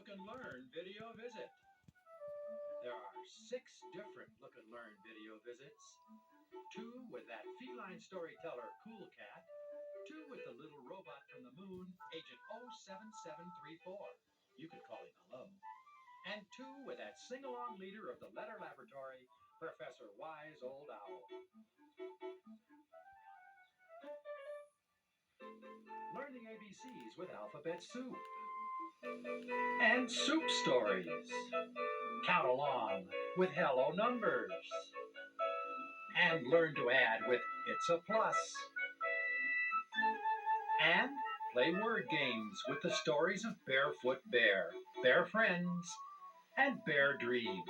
Look and Learn video visit. There are 6 different Look and Learn video visits. 2 with that feline storyteller Cool Cat. 2 with the little robot from the moon, Agent 07734. You could call him hello. And 2 with that sing-along leader of the Letter Laboratory, Professor Wise Old Owl. Learn the ABCs with Alphabet Soup. And Soup Stories. Count along with Hello Numbers. And learn to add with It's a Plus. And play word games with the stories of Barefoot Bear, Bear Friends, and Bear Dreams.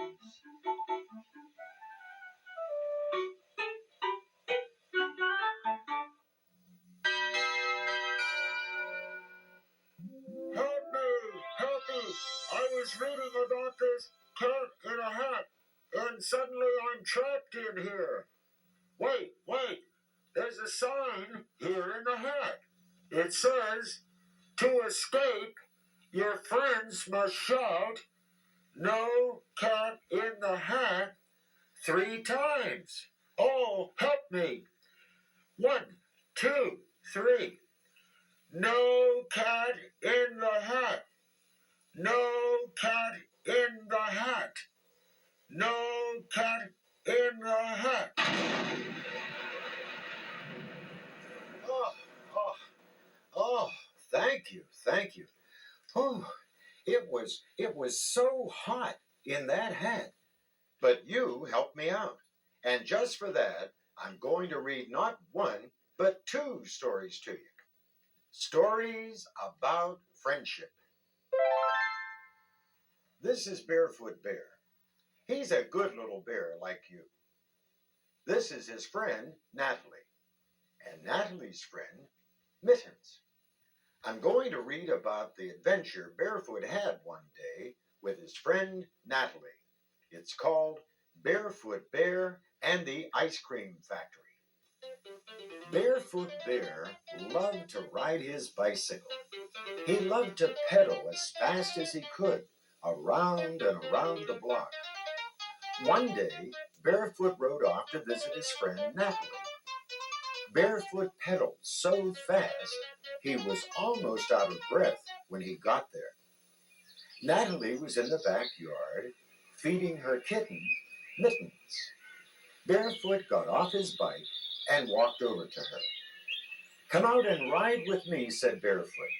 Help me! Help me! I was reading about this cat in a hat, and suddenly I'm trapped in here. Wait! There's a sign here in the hat. It says, to escape, your friends must shout, "No cat in the hat," 3 times. Oh, help me! 1, 2, 3. No cat in the hat. No cat in the hat. No cat in the hat. Oh, thank you. Oh, it was so hot in that hat. But you helped me out. And just for that, I'm going to read not 1, but 2 stories to you. Stories about friendship. This is Barefoot Bear. He's a good little bear like you. This is his friend, Natalie. And Natalie's friend, Mittens. I'm going to read about the adventure Barefoot had one day with his friend, Natalie. It's called Barefoot Bear and the Ice Cream Factory. Barefoot Bear loved to ride his bicycle. He loved to pedal as fast as he could, around and around the block. One day, Barefoot rode off to visit his friend Natalie. Barefoot pedaled so fast, he was almost out of breath when he got there. Natalie was in the backyard, feeding her kitten, Mittens. Barefoot got off his bike and walked over to her. "Come out and ride with me," said Barefoot.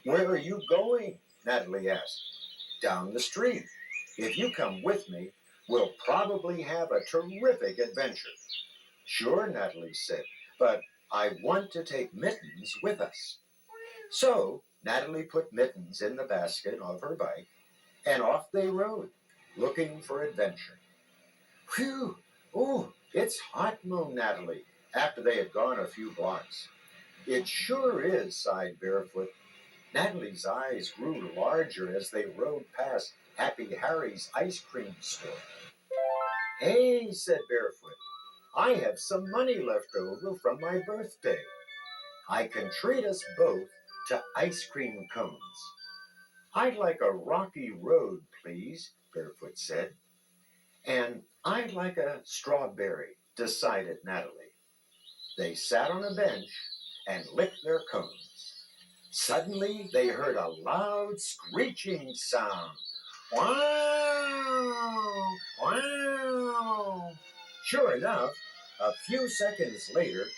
"Where are you going?" Natalie asked. "Down the street. If you come with me, we'll probably have a terrific adventure." "Sure," Natalie said, "but I want to take Mittens with us." So Natalie put Mittens in the basket of her bike, and off they rode, looking for adventure. "Whew! Oh, it's hot," moaned Natalie, after they had gone a few blocks. "It sure is," sighed Barefoot. Natalie's eyes grew larger as they rode past Happy Harry's ice cream store. "Hey," said Barefoot, "I have some money left over from my birthday. I can treat us both to ice cream cones." "I'd like a rocky road, please," Barefoot said. "And I'd like a strawberry," decided Natalie. They sat on a bench and licked their cones. Suddenly they heard a loud screeching sound. "Wow! Wow!" Sure enough, a few seconds later,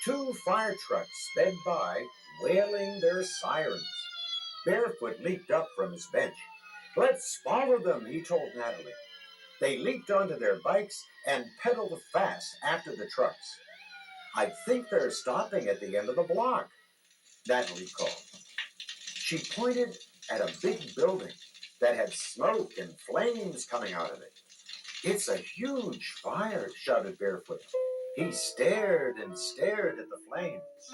2 fire trucks sped by, wailing their sirens. Barefoot leaped up from his bench. "Let's follow them," he told Natalie. They leaped onto their bikes and pedaled fast after the trucks. "I think they're stopping at the end of the block," Natalie called. She pointed at a big building that had smoke and flames coming out of it. "It's a huge fire," shouted Barefoot. He stared and stared at the flames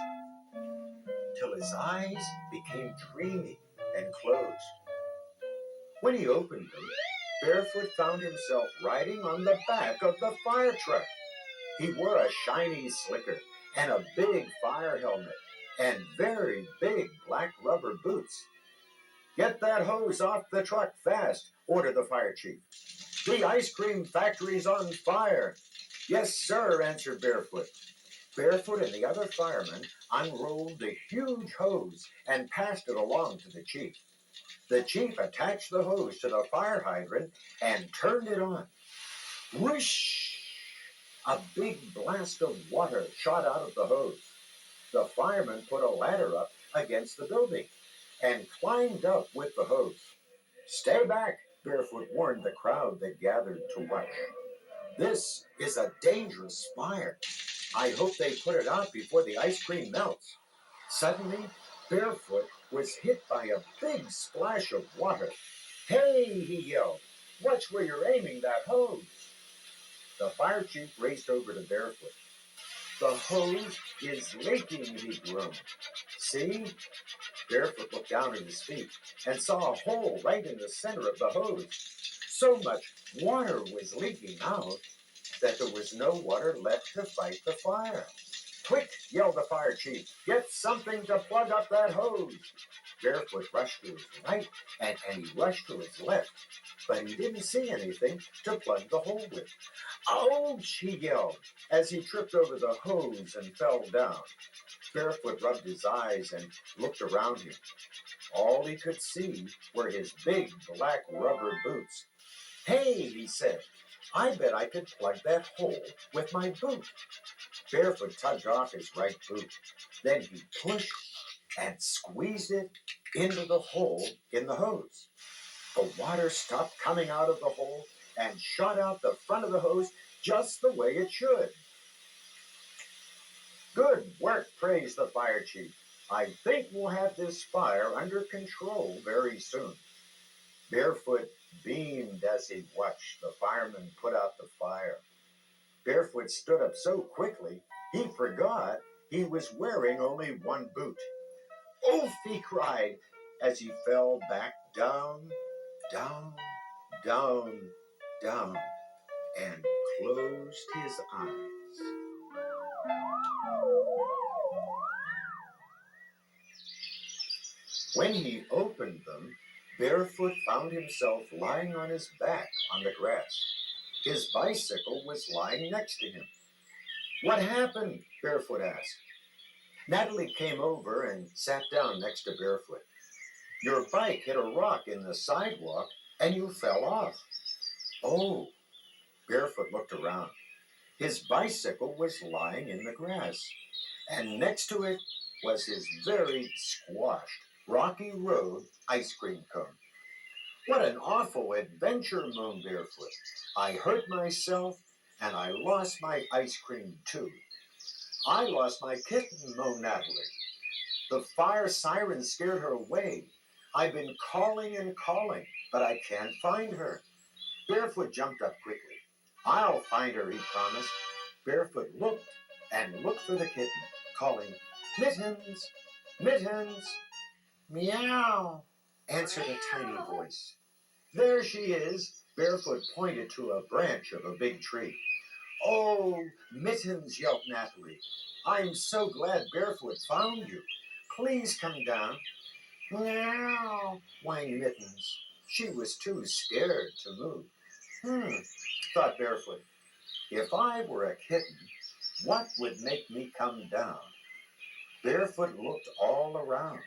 till his eyes became dreamy and closed. When he opened them, Barefoot found himself riding on the back of the fire truck. He wore a shiny slicker and a big fire helmet and very big black rubber boots. Get that hose off the truck fast, ordered the fire chief. The ice cream factory's on fire. Yes, sir, answered Barefoot. Barefoot and the other firemen unrolled the huge hose and passed it along to the chief. The chief attached the hose to the fire hydrant and turned it on. Whoosh! A big blast of water shot out of the hose. The fireman put a ladder up against the building and climbed up with the hose. Stay back, Barefoot warned the crowd that gathered to watch. This is a dangerous fire. I hope they put it out before the ice cream melts. Suddenly, Barefoot was hit by a big splash of water. Hey, he yelled, watch where you're aiming that hose. The fire chief raced over to Barefoot. The hose is leaking, he groaned. See? Barefoot looked down at his feet and saw a hole right in the center of the hose. So much water was leaking out that there was no water left to fight the fire. Quick, yelled the fire chief, get something to plug up that hose. Barefoot rushed to his right and he rushed to his left, but he didn't see anything to plug the hole with. Ouch, he yelled as he tripped over the hose and fell down. Barefoot rubbed his eyes and looked around him. All he could see were his big black rubber boots. Hey, he said, I bet I could plug that hole with my boot. Barefoot tugged off his right boot. Then he pushed and squeezed it into the hole in the hose. The water stopped coming out of the hole and shot out the front of the hose just the way it should. Good work, praised the fire chief. I think we'll have this fire under control very soon. Barefoot beamed as he watched the firemen put out the fire. Barefoot stood up so quickly he forgot he was wearing only one boot. Oof, he cried as he fell back down, down, down, down, and closed his eyes. When he opened them, Barefoot found himself lying on his back on the grass. His bicycle was lying next to him. What happened? Barefoot asked. Natalie came over and sat down next to Barefoot. Your bike hit a rock in the sidewalk and you fell off. Oh, Barefoot looked around. His bicycle was lying in the grass, and next to it was his very squashed Rocky Road ice cream cone. What an awful adventure, moaned Barefoot. I hurt myself, and I lost my ice cream, too. I lost my kitten, moaned Natalie. The fire siren scared her away. I've been calling and calling, but I can't find her. Barefoot jumped up quickly. I'll find her, he promised. Barefoot looked and looked for the kitten, calling, Mittens, Mittens. Meow, answered a tiny voice. There she is. Barefoot pointed to a branch of a big tree. Oh, Mittens, yelped Natalie. I'm so glad Barefoot found you. Please come down. Meow, whined Mittens. She was too scared to move. Thought Barefoot. If I were a kitten, what would make me come down? Barefoot looked all around,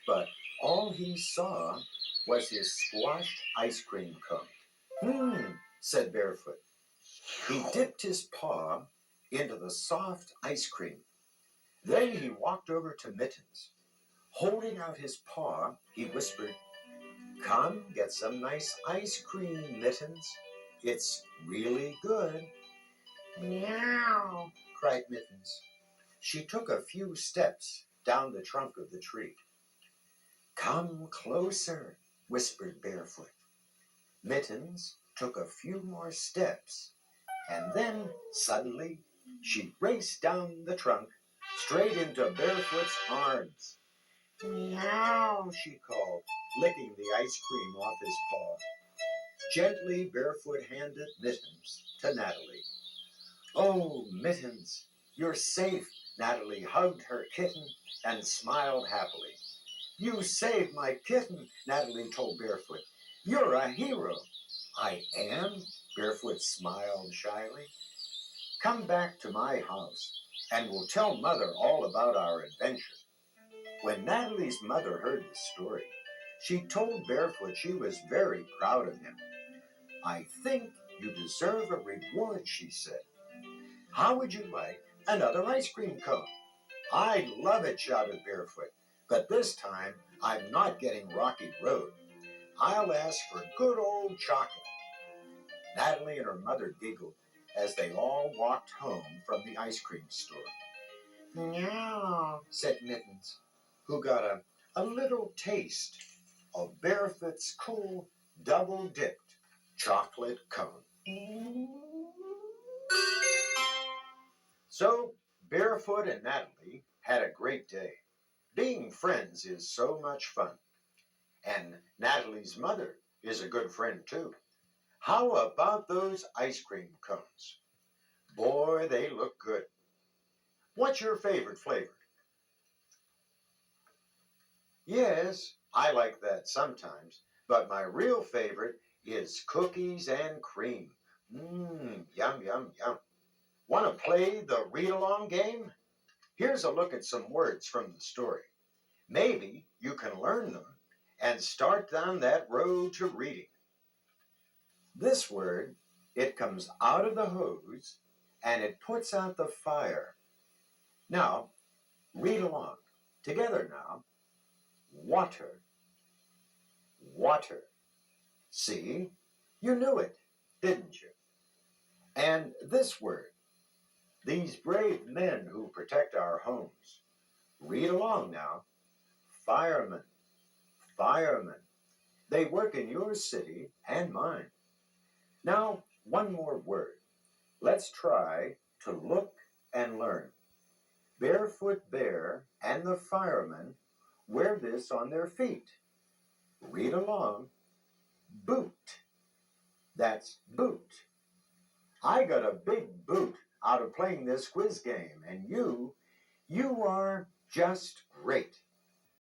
but all he saw was his squashed ice cream cone. Said Barefoot. He dipped his paw into the soft ice cream. Then he walked over to Mittens. Holding out his paw, he whispered, Come get some nice ice cream, Mittens. It's really good. Meow, cried Mittens. She took a few steps down the trunk of the tree. Come closer, whispered Barefoot. Mittens took a few more steps, and then suddenly she raced down the trunk straight into Barefoot's arms. Meow, she called, licking the ice cream off his paw. Gently, Barefoot handed Mittens to Natalie. Oh, Mittens, you're safe. Natalie hugged her kitten and smiled happily. You saved my kitten, Natalie told Barefoot. You're a hero. I am? Barefoot smiled shyly. Come back to my house, and we'll tell Mother all about our adventure. When Natalie's mother heard the story, she told Barefoot she was very proud of him. I think you deserve a reward, she said. How would you like another ice cream cone? I'd love it, shouted Barefoot. But this time, I'm not getting Rocky Road. I'll ask for good old chocolate. Natalie and her mother giggled as they all walked home from the ice cream store. Meow, said Mittens, who got a little taste of Barefoot's cool, double-dipped chocolate cone. So, Barefoot and Natalie had a great day. Being friends is so much fun. And Natalie's mother is a good friend, too. How about those ice cream cones? Boy, they look good. What's your favorite flavor? Yes, I like that sometimes, but my real favorite is cookies and cream. Yum, yum, yum. Want to play the read-along game? Here's a look at some words from the story. Maybe you can learn them and start down that road to reading. This word, it comes out of the hose and it puts out the fire. Now, read along. Together now. Water. Water. See? You knew it, didn't you? And this word, these brave men who protect our homes. Read along now. Firemen. Firemen. They work in your city and mine. Now, one more word. Let's try to look and learn. Barefoot Bear and the firemen wear this on their feet. Read along. Boot. That's boot. I got a big boot out of playing this quiz game, and you are just great.